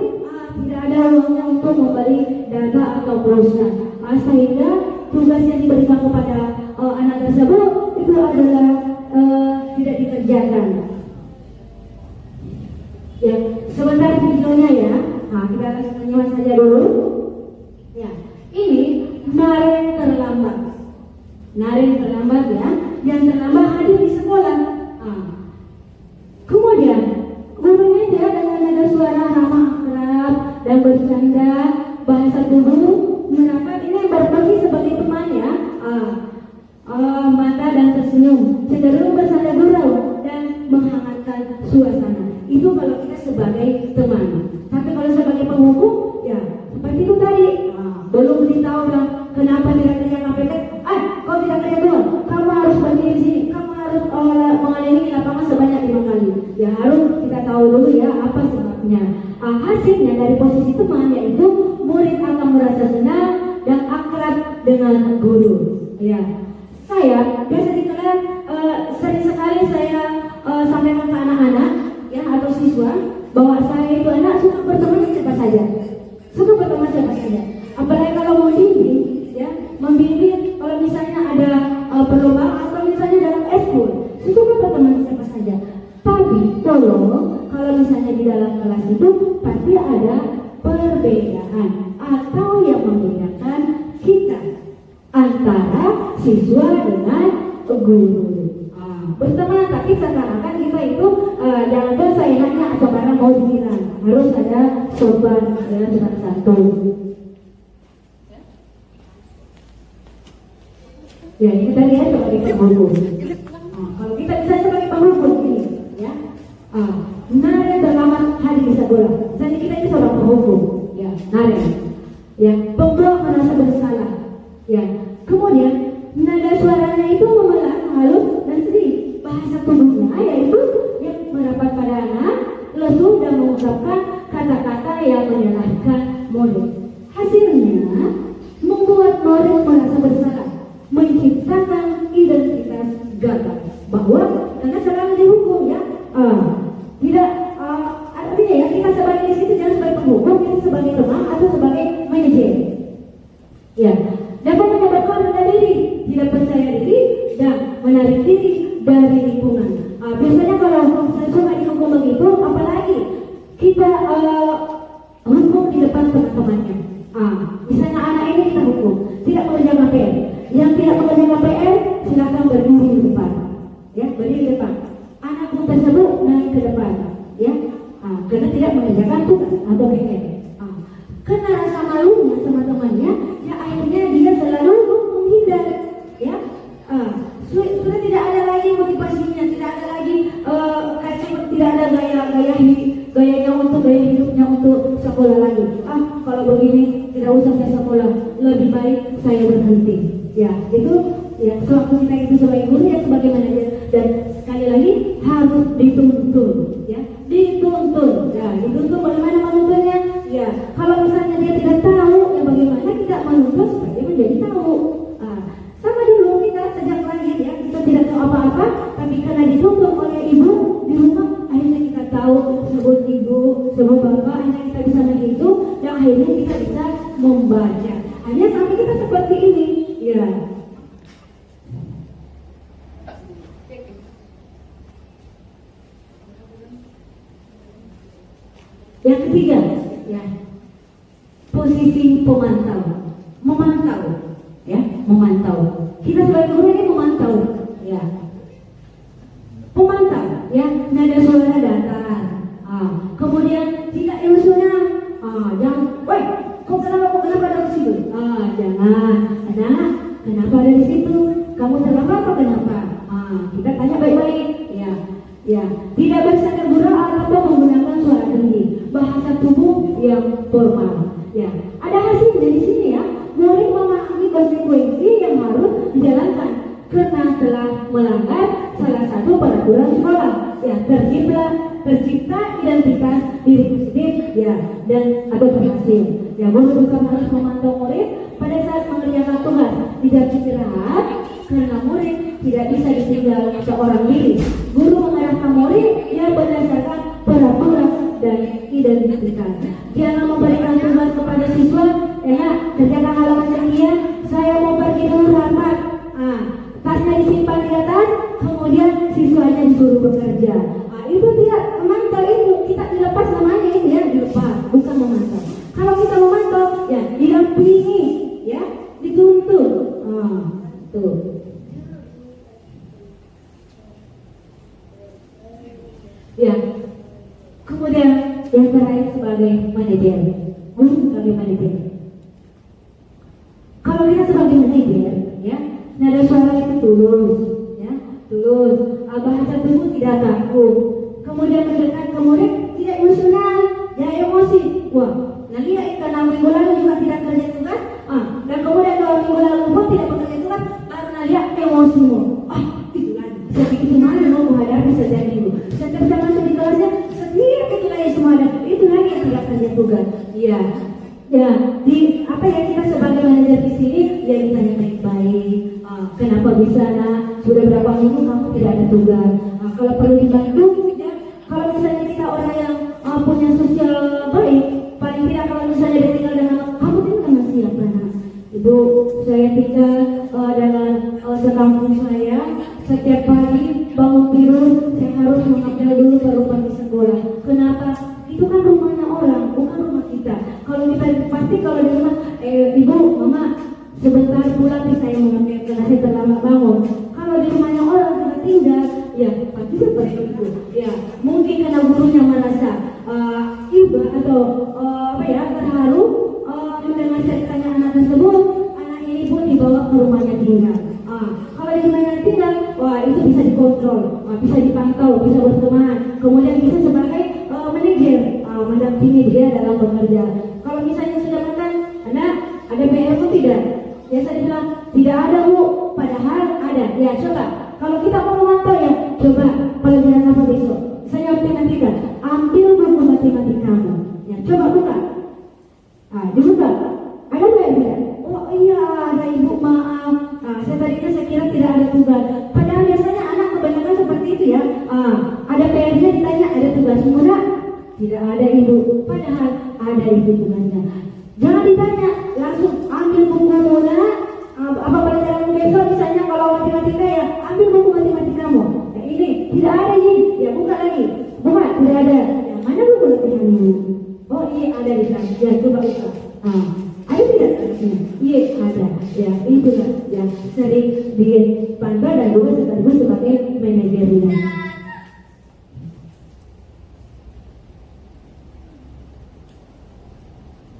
[SPEAKER 3] tidak ada uangnya untuk membeli data atau pulsa. Sehingga tugas yang diberikan kepada anak tersebut itu adalah tidak dikerjakan. Ya, sebentar videonya ya. Kita akan menyimak saja dulu. Ya, ini Naren terlambat. Naren terlambat ya. Yang terlambat hadir di sekolah. Kemudian gurunya dia dengan nada suara ramah akrab dan bercanda bahasa tubuh merapat ini berbagi sebagai teman ya. Mata dan tersenyum, cenderung bersanda gurau dan menghangatkan suasana. Itu kalau kita sebagai teman. Tapi kalau sebagai penghukum, ya seperti itu tadi. Belum beritahu lah kenapa tidak kerja KPK. Kau tidak kerja dulu. Kamu harus berdiri di sini. Kamu harus mengelilingi lapangan sebanyak 5 kali. Ya harus kita tahu dulu ya apa sebabnya. Hasilnya dari posisi teman yaitu murid akan merasa senang dan akrab dengan guru. Ya. Saya biasa di kelas sering sekali saya sampaikan ke anak-anak ya atau siswa siswa bahwa saya itu anak suka berteman dengan siapa saja, suka berteman siapa saja. Apalagi kalau mau bimbing, ya, membimbing kalau misalnya ada perlombaan atau misalnya dalam eskul, suka berteman dengan siapa saja. Tapi tolong kalau misalnya di dalam kelas itu pasti ada perbedaan atau yang membedakan kita antara siswa dengan guru. Berteman, tapi seakan-akan kita itu jangan tuh saya hanya sekarang mau dikira, harus ada sopan dalam sopan santun. Ya, ini kita lihat sebagai penghubung. Kalau kita bisa sebagai penghubung ini, ya, nada selamat hari di sekolah. Jadi kita ini seorang penghubung, ya, nada, ya, pembawa merasa bersalah, ya. Kemudian nada suaranya itu memelan, halus dan sedih. Bahasa tubuhnya yaitu yang merapat pada anak, lesu dan mengungkapkan kata-kata yang menyalahkan murid. Hasilnya membuat murid merasa bersalah, menciptakan identitas gagal. Bahwa karena sekarang dihukum, ya, tidak artinya ya kita sebagai di situ jangan sebagai penghukum, kita sebagai teman atau sebagai manajer. Ya, dapat menyebabkan rendah diri, tidak percaya diri dan menarik diri dari lingkungan. Biasanya kalau cuma dihukum begitu, apalagi kita hukum di depan teman-temannya. Misalnya anak ini kita hukum tidak mengerjakan PR. Yang tidak mengerjakan PR silakan berdiri di depan, ya, berdiri di depan. Anak pun tersebut naik ke depan, ya, karena tidak mengerjakan tugas atau PR. Karena rasa malunya teman-temannya, ya akhirnya dia selalu menghindar, ya. Sudah tidak ada lagi motivasinya, tidak ada lagi tidak ada gayanya untuk gaya hidupnya untuk sekolah lagi. Kalau begini tidak usah saya sekolah, lebih baik saya berhenti. Ya, itu ya sewaktu kita itu sebagai guru ya sebagai manajer, dan sekali lagi harus dituntun, ya, dituntun. Ya, dituntun bagaimana menuntunnya? Ya, kalau misalnya dia tidak tahu, ya bagaimana kita menuntun supaya dia menjadi tahu. Sama dulu kita sejak lahir, ya, kita tidak tahu apa-apa, tapi karena dituntun oleh ibu di rumah, akhirnya kita tahu sebut ibu, sebut bapak, akhirnya kita bisa menghitung, dan akhirnya kita bisa membaca. Hanya sampai kita seperti ini, ya. Yang ketiga, ya, posisi pemantau, memantau, ya, memantau. Kita sebagai guru ini memantau, ya, pemantau, ya, nada suara datar, kemudian tidak emosional, jangan, woi, kau kenapa ada di situ? Jangan, anak, kenapa ada di situ? Kamu terlambat apa kenapa? Kita tanya baik-baik, ya, ya, tidak bersandar gurau atau menggunakan suara tinggi, bahasa tubuh yang formal, ya. Ada hasilnya di sini, ya. Murid memahami konsekuensi yang harus dijalankan karena telah melanggar salah satu peraturan sekolah, ya, tercipta identitas diri positif, ya, dan ada berhasil. Ya, guru juga harus memantau murid pada saat mengerjakan tugas, tidak istirahat karena murid tidak bisa ditinggal seorang diri. Guru mengarahkan murid yang berdasarkan peraturan dan identitas. Jangan memberikan tugas kepada siswa, ya, kerjakan halaman sekian, saya mau pergi dulu rapat. Tasnya disimpan di atas, kemudian siswanya disuruh bekerja. Itu tidak memantau, itu kita dilepas namanya, itu ya, dilepas, bukan memantau. Kalau kita memantau, ya, didampingi, ya, dituntun. Tuh. Ya, kemudian yang terakhir sebagai manajer, sebagai manajer. Kalau kita sebagai manajer, ya, nada suara itu tulus, ya, tulus. Bahasa tubuh tidak kaku. Kemudian mendekat ke murid tidak emosional, ya, emosi. Wah, nanti karena minggu lalu juga tidak kerja tugas, dan kemudian kalau minggu lalu pun tidak bekerja tugas, baru lihat emosimu. Itu lagi. Saya pikir gimana mau menghadapi setiap minggu. Saya bisa masuk di kelasnya, setiap itu lagi semua ada. Itu lagi yang tidak kerja tugas. Iya. Ya, di apa ya, kita sebagai manajer di sini ya ditanya baik-baik. Kenapa bisa, sudah berapa minggu kamu tidak ada tugas? Kalau perlu dibantu, ya. Kalau misalnya kita orang yang terharu mendengar ceritanya anak tersebut. Anak ini pun dibawa ke rumahnya tinggal. Kalau di rumahnya tinggal, wah itu bisa dikontrol, bisa dipantau, bisa berteman, kemudian bisa sebagai manajer mendampingi dia dalam bekerja. Kalau misalnya sudah makan, anak ada PR atau tidak? Biasa dibilang tidak ada bu, padahal ada. Ya coba, kalau kita mau memantau ya, coba pelajaran apa besok? Saya matematika, ambil buku matematikamu. Ya coba buka. Dibuka. Ada nggak tidak? Oh iya ada ibu, maaf. Saya kira tidak ada tugas. Padahal biasanya anak kebanyakan seperti itu ya. Ada PR-nya ditanya, ada tugas mudah? Tidak ada ibu. Padahal ada ibu tugasnya. Jangan ditanya, langsung ambil buku muda. Apa pelajaran besok misalnya kalau matematika ya, ambil buku matematikamu. Nah ini tidak ada ini, ya buka lagi. Buka, tidak ada. Yang mana buku latihanmu? Oh iya ada di sana. Ya coba buka. Ada tidak? Iya ada. Ya itulah yang sering dipantau dan juga sekaligus sebagai manajernya.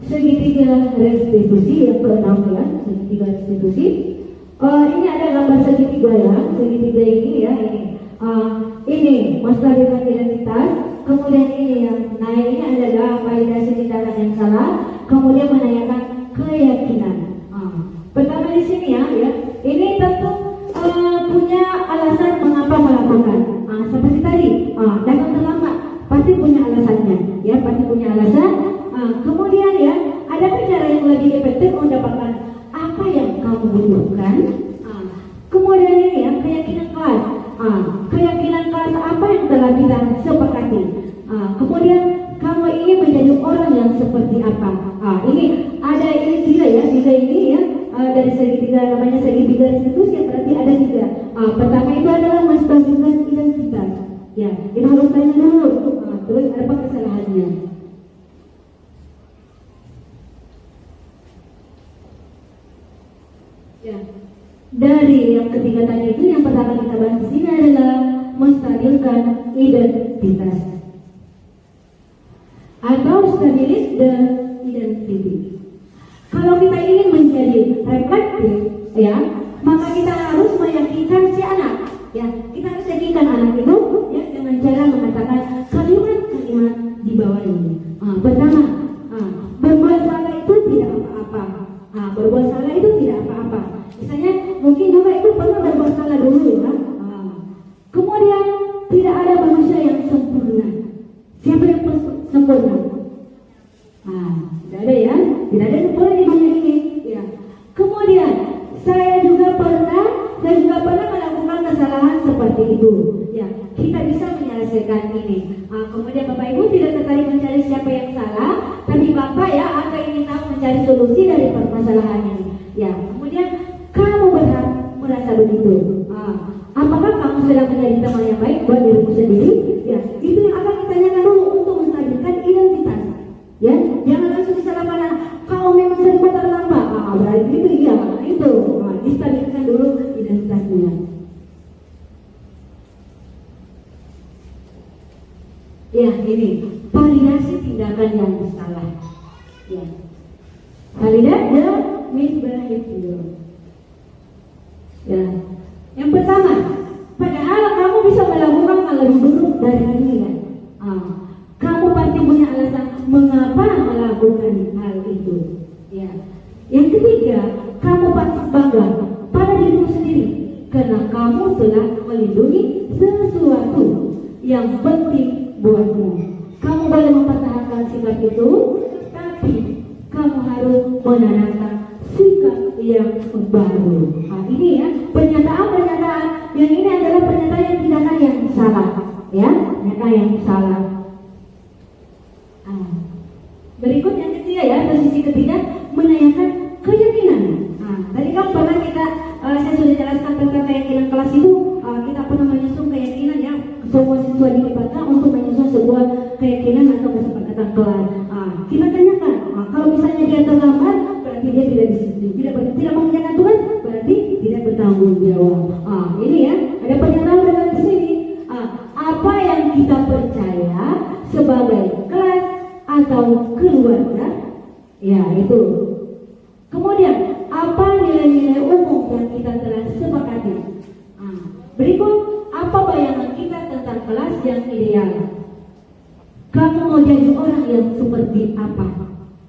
[SPEAKER 3] Segitiga restitusi yang ke-16, segitiga restitusi. Ini ada gambar segitiga ya. Segitiga ini ya ini. Ini melestarikan identitas. Kemudian ini yang naik ini adalah validasi tindakan yang salah. Kemudian menanyakan keyakinan. Pertama di sini ya. Ini tentu punya alasan mengapa melakukan. Seperti tadi, datang terlambat, pasti punya alasannya. Ya, pasti punya alasan. Kemudian ya, ada cara yang lebih efektif mendapatkan apa yang kamu butuhkan. Kemudian ini ya, keyakinan kelas. Keyakinan kelas apa yang telah kita sepakati. Kemudian kamu ingin menjadi orang yang seperti apa. Ini ada ini tiga ya, tiga ini ya. Dari segitiga namanya segitiga restitusi yang berarti ada tiga. Pertama itu adalah menstabilkan identitas. Ya, kita harus tanya dulu. Terus apa kesalahannya? Ya. Dari yang ketiga tadi itu yang pertama kita bahas di sini adalah menstabilkan identitas atau stabilis the identity. Kalau kita ingin menjadi reflektif, ya, maka kita harus meyakinkan si anak. Ya, kita harus yakinkan anak itu, ya, dengan cara mengatakan kalimat-kalimat di bawah ini. Pertama, berbuat salah itu tidak apa-apa. Berbuat salah itu tidak apa-apa. Misalnya, mungkin juga itu pernah berbuat salah dulu, ya. Kemudian tidak ada manusia yang sempurna. Siapa yang sempurna? Tidak ada ya, tidak ada sempurna di dunia ini. Ya. Kemudian saya juga pernah melakukan kesalahan seperti itu. Ya, kita bisa menyelesaikan ini. Kemudian Bapak Ibu tidak tertarik mencari siapa yang salah, tapi Bapak ya akan ingin tahu mencari solusi dari permasalahan ini. Ya, kemudian kamu berhak merasa begitu. Apakah kamu sedang menjadi teman yang baik buat dirimu sendiri? Ya, itu yang akan ditanyakan dulu untuk menstabilkan identitas. Ya, jangan langsung disalahkan. Kau memang sering terlambat. Berarti itu iya, itu. Distabilkan dulu identitasnya. Ya, ini validasi tindakan yang salah. Ya, validate the misbehavior. Ya, yang pertama, padahal kamu bisa melakukan hal lebih buruk dari ini kan. Kamu pasti punya alasan mengapa melakukan hal itu. Ya. Yang ketiga, kamu pasti bangga pada dirimu sendiri karena kamu telah melindungi sesuatu yang penting buatmu. Kamu boleh mempertahankan sikap itu, tapi kamu harus menanamkan sikap yang baru. Ini ya, pernyataan-pernyataan yang ini adalah pernyataan yang tindakan yang salah. Ya, pernyataan yang salah. Berikut yang ketiga ya, posisi ketiga menanyakan keyakinan. Tadi kan pernah saya sudah jelaskan tentang keyakinan kelas itu. Kita pernah menyusun keyakinan ya, semua siswa dilibatkan untuk menyusun sebuah keyakinan atau kesepakatan kelas. Kita tanyakan, kalau misalnya dia terlambat, berarti dia tidak disiplin, tidak mengerjakan tugas, berarti tidak bertanggung jawab. Ini ya, ada pernyataan dalam di sini. Apa yang kita percaya sebagai kelas atau atau keluarga? Ya, itu. Kemudian, apa nilai-nilai umum yang kita telah sepakati? Berikut, apa bayangan kita tentang kelas yang ideal? Kamu mau jadi orang yang seperti apa?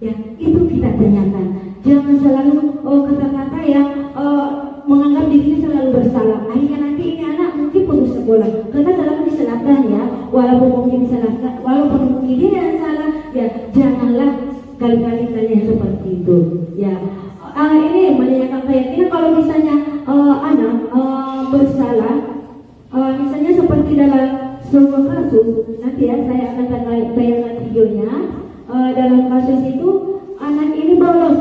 [SPEAKER 3] Ya, itu kita tanyakan. Jangan selalu kata-kata yang menganggap diri selalu bersalah. Akhirnya nanti ini anak mungkin putus sekolah karena selalu disalahkan ya. Walaupun mungkin disalahkan, walaupun mungkin dia yang salah, ya janganlah kali-kali kalian seperti itu. Ya, ini menanyakan keyakinan kalau misalnya anak bersalah, misalnya seperti dalam sebuah kasus, nanti ya saya akan bayangkan videonya. Dalam kasus itu anak ini bolos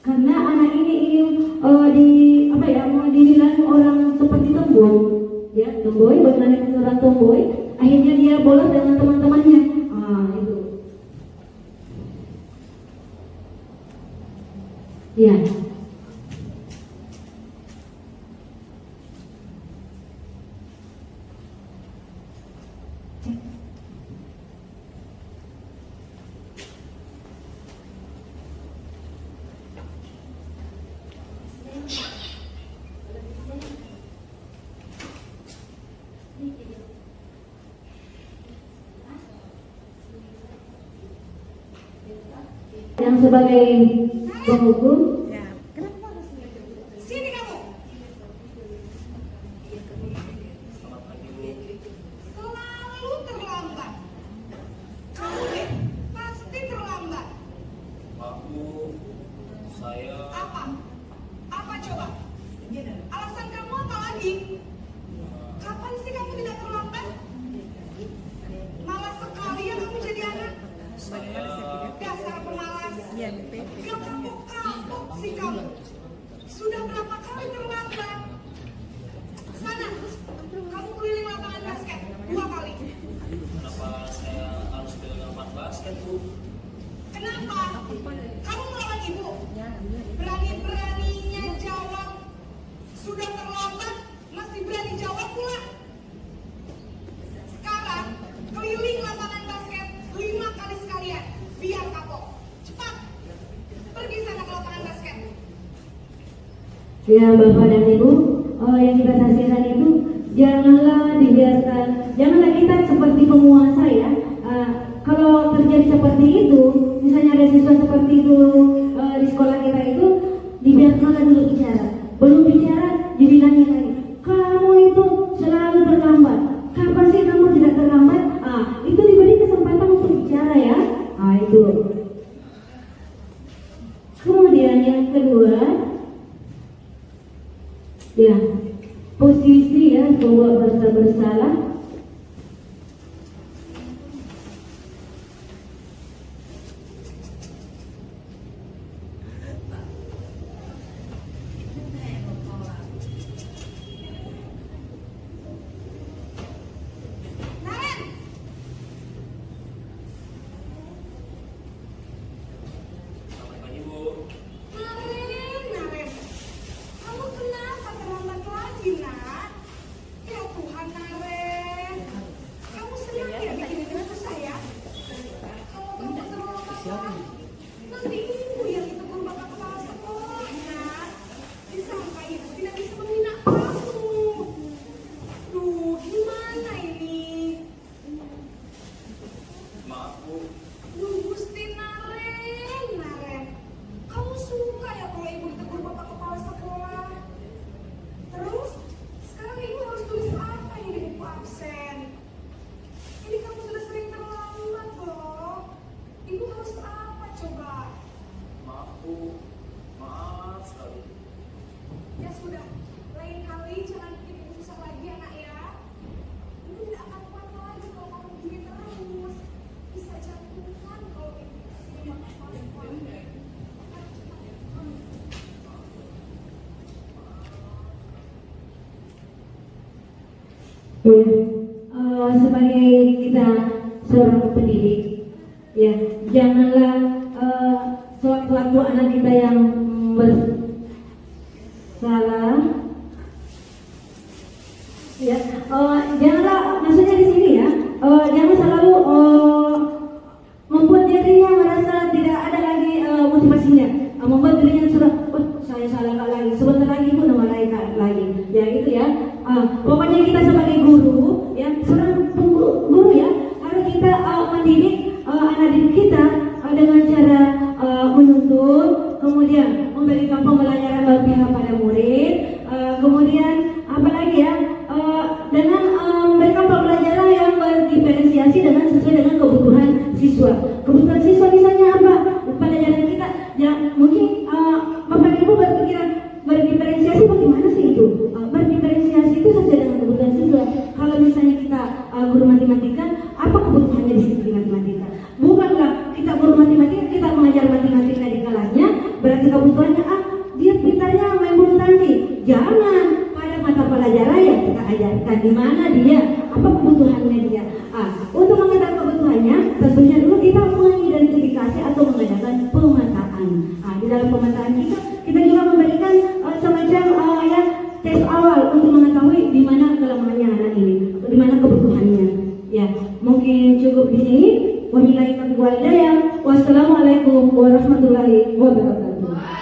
[SPEAKER 3] karena anak ini mau dinilai orang seperti tomboy, ya tomboy, bernilai orang tomboy, akhirnya dia bolos dengan teman-temannya. Itu. Ya. Yang sebagai penghukum,
[SPEAKER 4] Sini kamu. Selalu terlambat. Kamu deh, pasti terlambat.
[SPEAKER 5] Aku, saya,
[SPEAKER 4] Apa? Apa coba? Alasan kamu apa lagi? Kapan sih kamu tidak terlambat? Malas sekali ya kamu jadi anak. Dasar pemalas. Gak kapok-kapok sih kamu. Sudah berapa kali terlambat? Sana, kamu keliling lapangan basket 2 kali.
[SPEAKER 5] kenapa saya harus bilang lapangan basket, Bu?
[SPEAKER 4] Kenapa? Kamu melawan ibu? Berani-beraninya jawab. Sudah terlambat, masih berani jawab pula. Sekarang, keliling lapangan basket 5 kali sekalian. Biar kapok. Cepat. Pergi sana ke lapangan basket.
[SPEAKER 3] ya Bapak dan Ibu, yang kita saksikan itu janganlah dibiarkan, janganlah kita seperti penguasa ya. Kalau terjadi seperti itu, misalnya ada siswa seperti itu di sekolah kita itu, dibiarkanlah dulu bicara. Belum bicara, dibilangin lagi, kamu itu selalu terlambat. Kapan sih kamu tidak terlambat? Itu diberi kesempatan untuk bicara ya. Itu. Kemudian yang kedua, ya posisi ya bahwa merasa bersalah.
[SPEAKER 4] Naren!
[SPEAKER 5] Selamat pagi, Bu.
[SPEAKER 4] Naren. Kamu kenapa terlambat lagi, nak? Ya Tuhan, Naren. Kamu senang ya bikin ibu susah ya? Kalau kamu terlambat, nanti ibu yang ditegur bapak kepala sekolah, nak. Disangka ibu tidak bisa membina kamu. Duh, gimana ini?
[SPEAKER 5] Maaf, Bu.
[SPEAKER 4] Duh, Gusti Naren. Kamu suka ya kalau ibu ditegur bapak kepala sekolah? Terus, sekarang ibu harus tulis apa yang di buku absen? Ini kamu sudah sering terlambat loh. Ibu harus apa coba?
[SPEAKER 5] Maaf, Bu. Maaf sekali.
[SPEAKER 4] Ya sudah, lain kali jangan bikin ibu susah lagi ya nak ya. Ibu tidak akan kuat lagi kalau kamu begini terus. Bisa jantungan kalau ibu ini makan sekolah.
[SPEAKER 3] Ya, sebagai kita seorang pendidik, ya janganlah sewaktu-waktu anak kita yang bersalah, ya janganlah, maksudnya di sini ya, jangan selalu membuat diri adik kita dengan cara menuntun, kemudian memberikan pembelajaran berpihak pada murid, kemudian apalagi ya, dengan memberikan pembelajaran yang berdiferensiasi dengan sesuai dengan kebutuhan siswa. Kebutuhan siswa misalnya apa? Pelajaran kita ya mungkin Bapak Ibu berpikiran berdiferensiasi bagaimana sih itu? Berdiferensiasi itu sesuai dengan kebutuhan siswa. Kalau misalnya kita guru matematika, apa kebutuhannya di sini matematika? Bukanlah kita guru matematika kita mengajar matematika di kelasnya, berarti kebutuhannya dia pintarnya main bulu tangkis. Jangan, pada mata pelajaran yang kita ajarkan di mana dia, apa kebutuhannya dia. Untuk mengetahui kebutuhannya, tentunya dulu kita mengidentifikasi atau mengadakan pemetaan. Di dalam pemetaan kita juga memberikan semacam ya tes awal untuk mengetahui di mana kelemahannya anak ini, di mana kebutuhannya. Ya, mungkin cukup di sini. Wabillahi taufiq wal hidayah. Wassalamualaikum warahmatullahi wabarakatuh.